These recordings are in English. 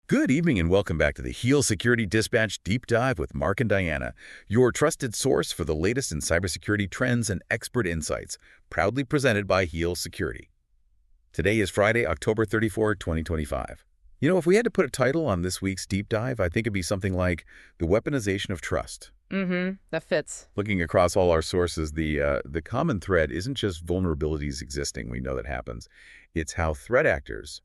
Good evening and welcome back to the Heal Security Dispatch Deep Dive with Mark and Diana, your trusted source for the latest in cybersecurity trends and expert insights, proudly presented by Heal Security. Today is Friday, October 34, 2025. You know, if we had to put a title on this week's deep dive, I think it'd be something like The Weaponization of Trust. That fits. Looking across all our sources, the common thread isn't just vulnerabilities existing. We know that happens. It's how threat actors,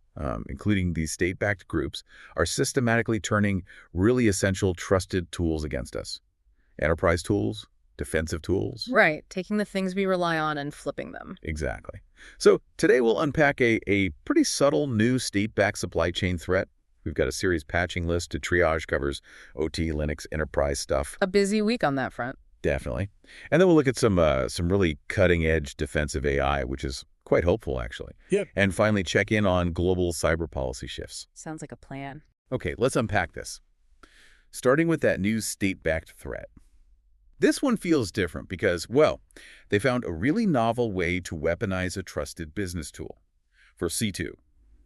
including these state-backed groups, are systematically turning really essential trusted tools against us. Enterprise tools, defensive tools. Right, taking the things we rely on and flipping them. Exactly. So today we'll unpack a pretty subtle new state-backed supply chain threat. We've got a series patching list to triage, covers OT, Linux, enterprise stuff. A busy week on that front. Definitely. And then we'll look at some really cutting-edge defensive AI, which is quite hopeful, actually. Yep. And finally, check in on global cyber policy shifts. Sounds like a plan. Okay, let's unpack this. Starting with that new state-backed threat. This one feels different because, well, they found a really novel way to weaponize a trusted business tool for C2,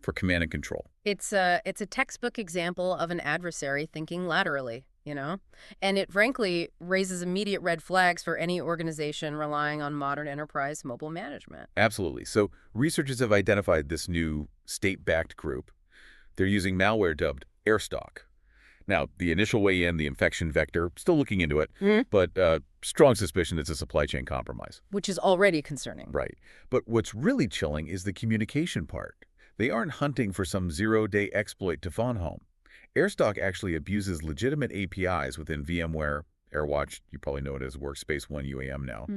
for command and control. It's a textbook example of an adversary thinking laterally, you know? And it frankly raises immediate red flags for any organization relying on modern enterprise mobile management. Absolutely. So researchers have identified this new state-backed group. They're using malware dubbed Airstalk. Now, the initial way in, the infection vector, still looking into it, but strong suspicion it's a supply chain compromise. Which is already concerning. Right. But what's really chilling is the communication part. They aren't hunting for some zero-day exploit to phone home. Airstalk actually abuses legitimate APIs within VMware AirWatch. You probably know it as Workspace ONE UAM now.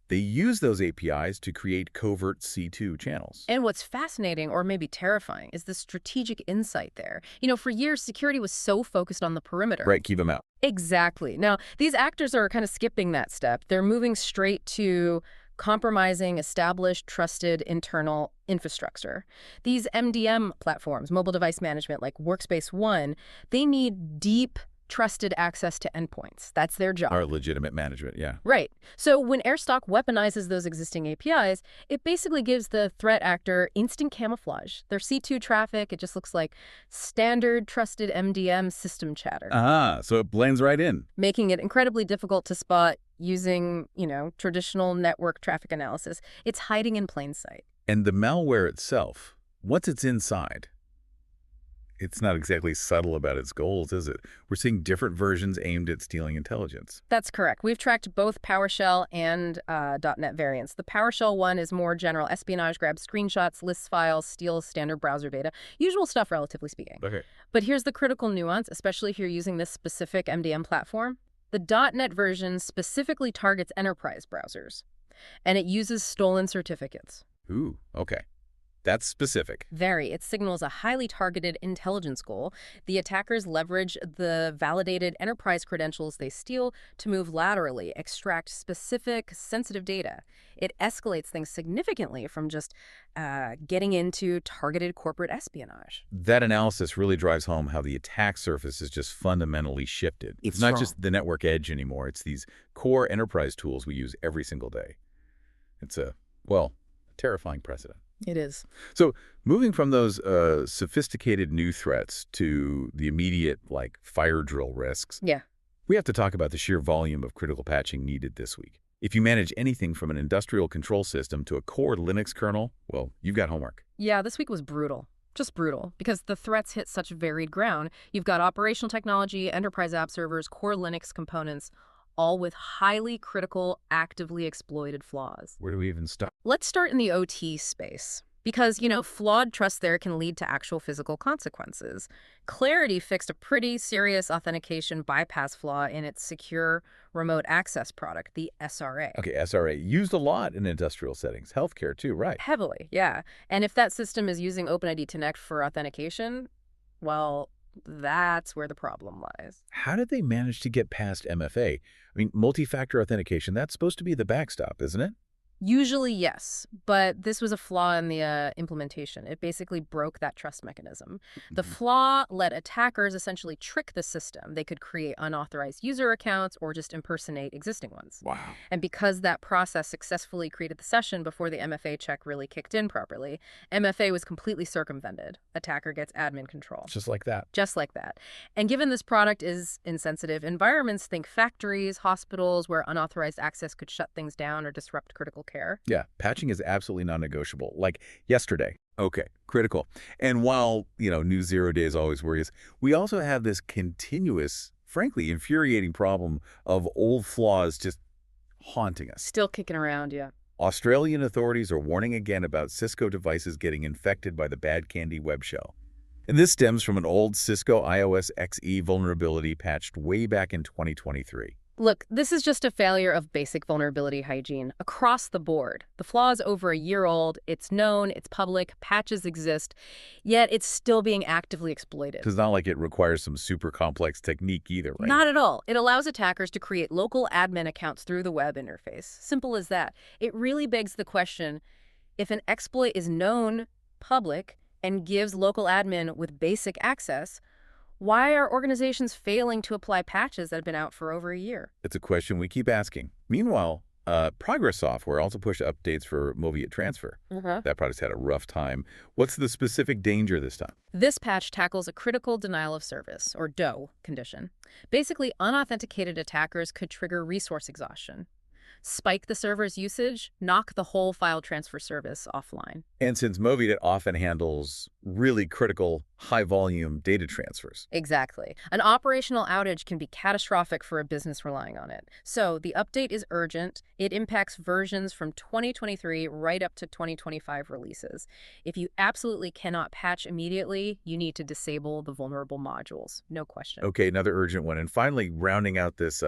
They use those APIs to create covert C2 channels. And what's fascinating, or maybe terrifying, is the strategic insight there. You know, for years, security was so focused on the perimeter. Right, keep them out. Exactly. Now, these actors are kind of skipping that step. They're moving straight to compromising established, trusted internal infrastructure. These MDM platforms, mobile device management like Workspace ONE, they need deep, trusted access to endpoints. That's their job. Our legitimate management, yeah. Right. So when Airstalk weaponizes those existing APIs, it basically gives the threat actor instant camouflage. Their C2 traffic, it just looks like standard trusted MDM system chatter. So it blends right in. Making it incredibly difficult to spot using, traditional network traffic analysis. It's hiding in plain sight. And the malware itself, once it's inside, it's not exactly subtle about its goals, is it? We're seeing different versions aimed at stealing intelligence. That's correct. We've tracked both PowerShell and .NET variants. The PowerShell one is more general espionage, grabs screenshots, lists files, steals standard browser data. Usual stuff, relatively speaking. Okay. But here's the critical nuance, especially if you're using this specific MDM platform. The .NET version specifically targets enterprise browsers, and it uses stolen certificates. Ooh, okay. That's specific. Very. It signals a highly targeted intelligence goal. The attackers leverage the validated enterprise credentials they steal to move laterally, extract specific, sensitive data. It escalates things significantly from just getting into targeted corporate espionage. That analysis really drives home how the attack surface is just fundamentally shifted. It's not just the network edge anymore. It's these core enterprise tools we use every single day. It's a terrifying precedent. It is. So moving from those sophisticated new threats to the immediate, fire drill risks, we have to talk about the sheer volume of critical patching needed this week. If you manage anything from an industrial control system to a core Linux kernel, well, you've got homework. Yeah, this week was brutal. Just brutal, because the threats hit such varied ground. You've got operational technology, enterprise app servers, core Linux components, all with highly critical, actively exploited flaws. Where do we even start? Let's start in the OT space. Because, flawed trust there can lead to actual physical consequences. Claroty fixed a pretty serious authentication bypass flaw in its secure remote access product, the SRA. Okay, SRA. Used a lot in industrial settings. Healthcare, too, right? Heavily, yeah. And if that system is using OpenID Connect for authentication, well, that's where the problem lies. How did they manage to get past MFA? I mean, multi-factor authentication, that's supposed to be the backstop, isn't it? Usually, yes, but this was a flaw in the implementation. It basically broke that trust mechanism. The Mhm. flaw let attackers essentially trick the system. They could create unauthorized user accounts or just impersonate existing ones. Wow. And because that process successfully created the session before the MFA check really kicked in properly, MFA was completely circumvented. Attacker gets admin control. Just like that. Just like that. And given this product is in sensitive environments, think factories, hospitals, where unauthorized access could shut things down or disrupt critical care. Yeah, patching is absolutely non-negotiable. Like yesterday. Okay, critical. And while, new 0 days always worries, we also have this continuous, frankly, infuriating problem of old flaws just haunting us. Still kicking around, yeah. Australian authorities are warning again about Cisco devices getting infected by the bad candy web shell. And this stems from an old Cisco iOS XE vulnerability patched way back in 2023. Look, this is just a failure of basic vulnerability hygiene across the board. The flaw is over a year old, it's known, it's public, patches exist, yet it's still being actively exploited. It's not like it requires some super complex technique either, right? Not at all. It allows attackers to create local admin accounts through the web interface. Simple as that. It really begs the question, if an exploit is known, public, and gives local admin with basic access, why are organizations failing to apply patches that have been out for over a year? It's a question we keep asking. Meanwhile, Progress Software also pushed updates for Moveit Transfer. That product's had a rough time. What's the specific danger this time? This patch tackles a critical denial of service, or DOE, condition. Basically, unauthenticated attackers could trigger resource exhaustion, spike the server's usage, knock the whole file transfer service offline. And since Moveit often handles really critical, high-volume data transfers. Exactly. An operational outage can be catastrophic for a business relying on it. So the update is urgent. It impacts versions from 2023 right up to 2025 releases. If you absolutely cannot patch immediately, you need to disable the vulnerable modules. No question. Okay, another urgent one. And finally, rounding out this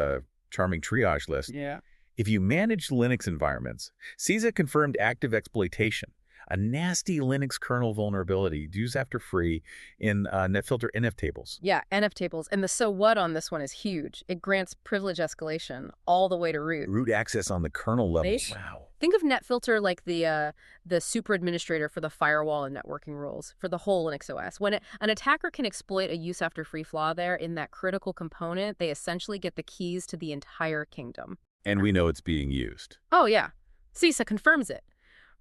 charming triage list. Yeah. If you manage Linux environments, CISA confirmed active exploitation, a nasty Linux kernel vulnerability used after free in NetFilter NF tables. Yeah, NF tables. And the so what on this one is huge. It grants privilege escalation all the way to root. Root access on the kernel level. Right? Wow. Think of NetFilter like the super administrator for the firewall and networking rules for the whole Linux OS. When an attacker can exploit a use after free flaw there in that critical component, they essentially get the keys to the entire kingdom. And we know it's being used. Oh, yeah. CISA confirms it.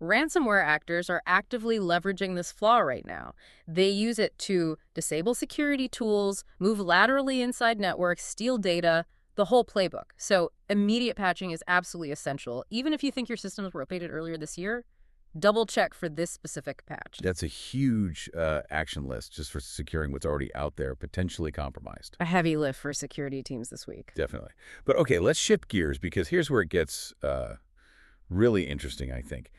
Ransomware actors are actively leveraging this flaw right now. They use it to disable security tools, move laterally inside networks, steal data, the whole playbook. So immediate patching is absolutely essential. Even if you think your systems were updated earlier this year, double check for this specific patch. That's a huge action list just for securing what's already out there, potentially compromised. A heavy lift for security teams this week. Definitely. But okay, let's shift gears because here's where it gets really interesting, I think.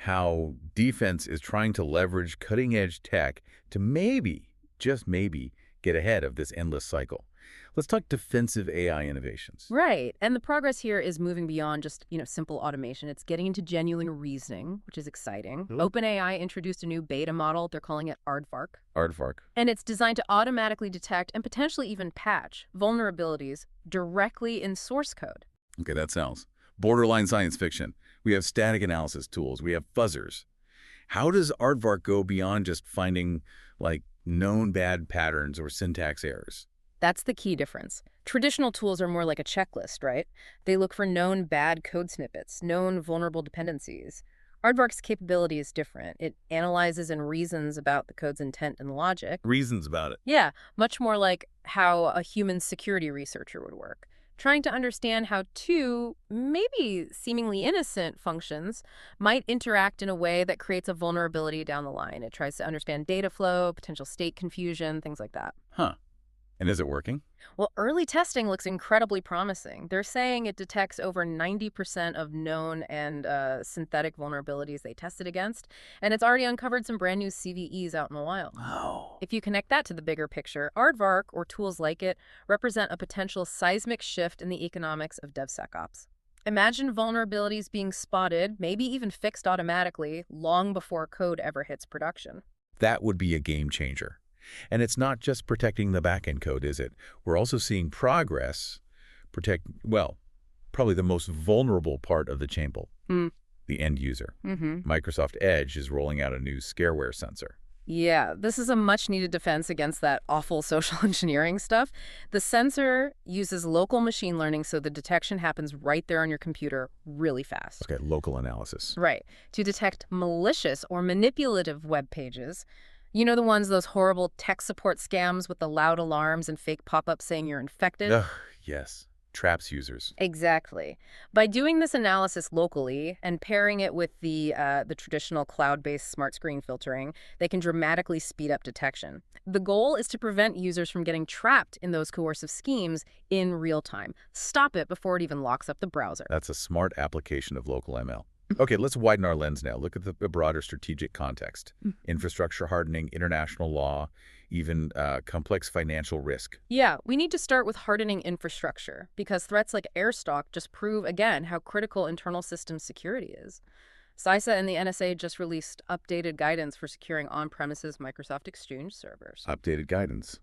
How defense is trying to leverage cutting-edge tech to maybe, just maybe, get ahead of this endless cycle. Let's talk defensive AI innovations. Right. And the progress here is moving beyond just, simple automation. It's getting into genuine reasoning, which is exciting. OpenAI introduced a new beta model. They're calling it Aardvark. Aardvark. And it's designed to automatically detect and potentially even patch vulnerabilities directly in source code. Okay, that sounds borderline science fiction. We have static analysis tools. We have fuzzers. How does Aardvark go beyond just finding, known bad patterns or syntax errors? That's the key difference. Traditional tools are more like a checklist, right? They look for known bad code snippets, known vulnerable dependencies. Aardvark's capability is different. It analyzes and reasons about the code's intent and logic. Reasons about it. Yeah, much more like how a human security researcher would work. Trying to understand how two, maybe seemingly innocent functions might interact in a way that creates a vulnerability down the line. It tries to understand data flow, potential state confusion, things like that. Huh. And is it working? Well, early testing looks incredibly promising. They're saying it detects over 90% of known and synthetic vulnerabilities they tested against, and it's already uncovered some brand new CVEs out in the wild. Oh. If you connect that to the bigger picture, Aardvark, or tools like it, represent a potential seismic shift in the economics of DevSecOps. Imagine vulnerabilities being spotted, maybe even fixed automatically, long before code ever hits production. That would be a game changer. And it's not just protecting the backend code, is it? We're also seeing progress protect, probably the most vulnerable part of the chain. the end user. Mm-hmm. Microsoft Edge is rolling out a new Scareware Sensor. Yeah, this is a much-needed defense against that awful social engineering stuff. The sensor uses local machine learning so the detection happens right there on your computer really fast. Okay, local analysis. Right, to detect malicious or manipulative web pages. You know the ones, those horrible tech support scams with the loud alarms and fake pop-ups saying you're infected? Ugh, yes. Traps users. Exactly. By doing this analysis locally and pairing it with the traditional cloud-based smart screen filtering, they can dramatically speed up detection. The goal is to prevent users from getting trapped in those coercive schemes in real time. Stop it before it even locks up the browser. That's a smart application of local ML. Okay, let's widen our lens now. Look at the broader strategic context. Infrastructure hardening, international law, even complex financial risk. Yeah, we need to start with hardening infrastructure because threats like Airstalk just prove again how critical internal system security is. CISA and the NSA just released updated guidance for securing on-premises Microsoft Exchange servers. Updated guidance.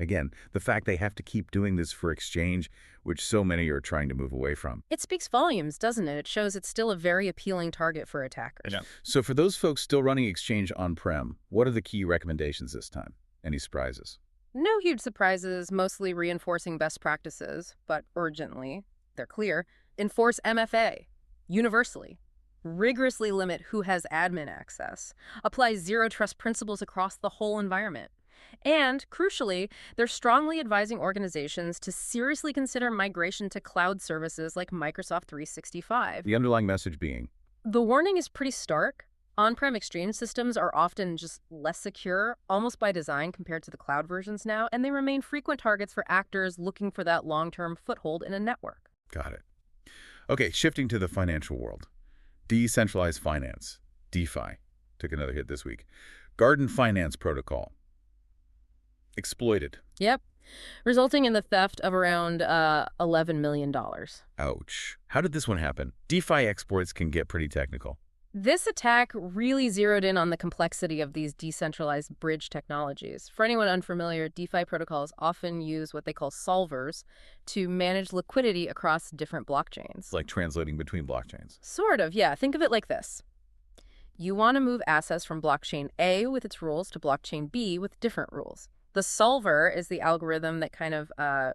Again, the fact they have to keep doing this for Exchange, which so many are trying to move away from. It speaks volumes, doesn't it? It shows it's still a very appealing target for attackers. Yeah. So for those folks still running Exchange on-prem, what are the key recommendations this time? Any surprises? No huge surprises, mostly reinforcing best practices, but urgently, they're clear. Enforce MFA, universally. Rigorously limit who has admin access. Apply zero-trust principles across the whole environment. And, crucially, they're strongly advising organizations to seriously consider migration to cloud services like Microsoft 365. The underlying message being? The warning is pretty stark. On-prem Exchange systems are often just less secure, almost by design compared to the cloud versions now, and they remain frequent targets for actors looking for that long-term foothold in a network. Got it. Okay, shifting to the financial world. Decentralized finance, DeFi, took another hit this week. Garden Finance Protocol. Exploited. Yep. Resulting in the theft of around $11 million. Ouch. How did this one happen? DeFi exports can get pretty technical. This attack really zeroed in on the complexity of these decentralized bridge technologies. For anyone unfamiliar, DeFi protocols often use what they call solvers to manage liquidity across different blockchains. It's like translating between blockchains. Sort of, yeah. Think of it like this. You want to move assets from blockchain A with its rules to blockchain B with different rules. The solver is the algorithm that kind of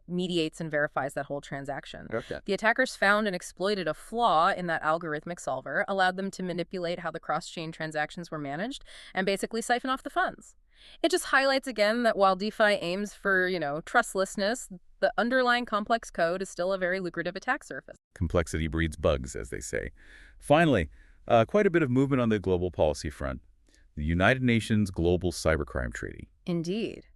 mediates and verifies that whole transaction. Okay. The attackers found and exploited a flaw in that algorithmic solver, allowed them to manipulate how the cross-chain transactions were managed, and basically siphon off the funds. It just highlights again that while DeFi aims for, trustlessness, the underlying complex code is still a very lucrative attack surface. Complexity breeds bugs, as they say. Finally, quite a bit of movement on the global policy front. The United Nations Global Cybercrime Treaty. Indeed.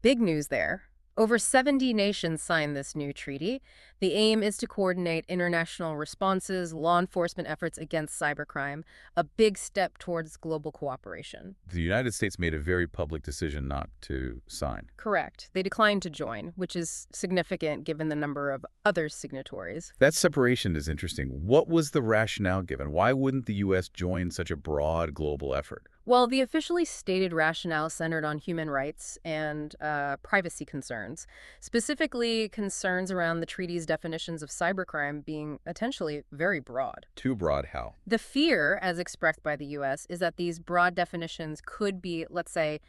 Big news there. Over 70 nations signed this new treaty. The aim is to coordinate international responses, law enforcement efforts against cybercrime, a big step towards global cooperation. The United States made a very public decision not to sign. Correct. They declined to join, which is significant given the number of other signatories. That separation is interesting. What was the rationale given? Why wouldn't the U.S. join such a broad global effort? Well, the officially stated rationale centered on human rights and privacy concerns, specifically concerns around the treaty's definitions of cybercrime being potentially very broad. Too broad how? The fear, as expressed by the U.S., is that these broad definitions could be, let's say,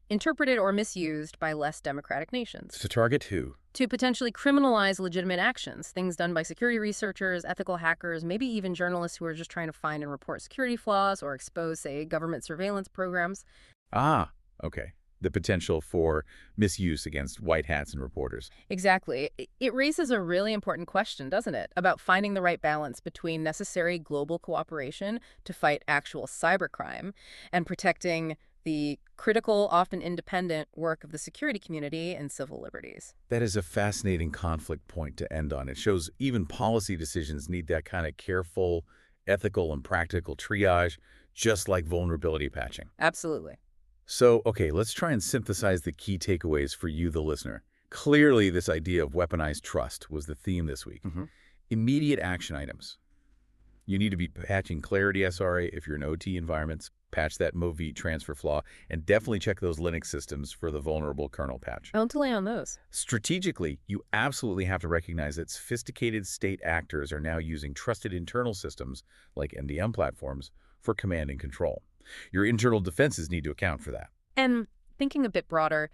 interpreted or misused by less democratic nations. To target who? To potentially criminalize legitimate actions, things done by security researchers, ethical hackers, maybe even journalists who are just trying to find and report security flaws or expose, say, government surveillance programs. Ah, okay. The potential for misuse against white hats and reporters. Exactly. It raises a really important question, doesn't it, about finding the right balance between necessary global cooperation to fight actual cybercrime and protecting the critical, often independent work of the security community and civil liberties. That is a fascinating conflict point to end on. It shows even policy decisions need that kind of careful, ethical, and practical triage, just like vulnerability patching. Absolutely. So, okay, let's try and synthesize the key takeaways for you, the listener. Clearly, this idea of weaponized trust was the theme this week. Immediate action items. You need to be patching Claroty SRA if you're in OT environments. patch that Movit transfer flaw, and definitely check those Linux systems for the vulnerable kernel patch. Don't delay on those. Strategically, you absolutely have to recognize that sophisticated state actors are now using trusted internal systems, like MDM platforms, for command and control. Your internal defenses need to account for that. And thinking a bit broader,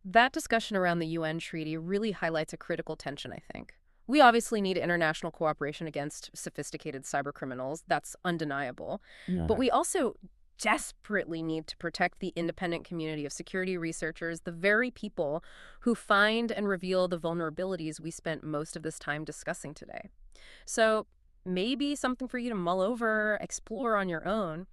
that discussion around the UN treaty really highlights a critical tension, I think. We obviously need international cooperation against sophisticated cybercriminals. That's undeniable. Yeah. But we also desperately need to protect the independent community of security researchers, the very people who find and reveal the vulnerabilities we spent most of this time discussing today. So maybe something for you to mull over, explore on your own.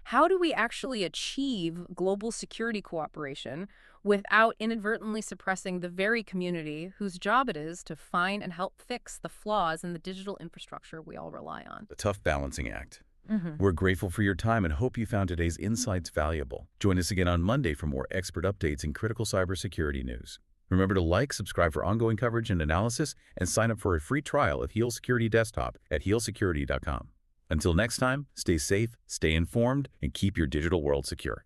How do we actually achieve global security cooperation without inadvertently suppressing the very community whose job it is to find and help fix the flaws in the digital infrastructure we all rely on? A tough balancing act. Mm-hmm. We're grateful for your time and hope you found today's insights valuable. Join us again on Monday for more expert updates and critical cybersecurity news. Remember to like, subscribe for ongoing coverage and analysis, and sign up for a free trial of Heal Security Desktop at healsecurity.com. Until next time, stay safe, stay informed, and keep your digital world secure.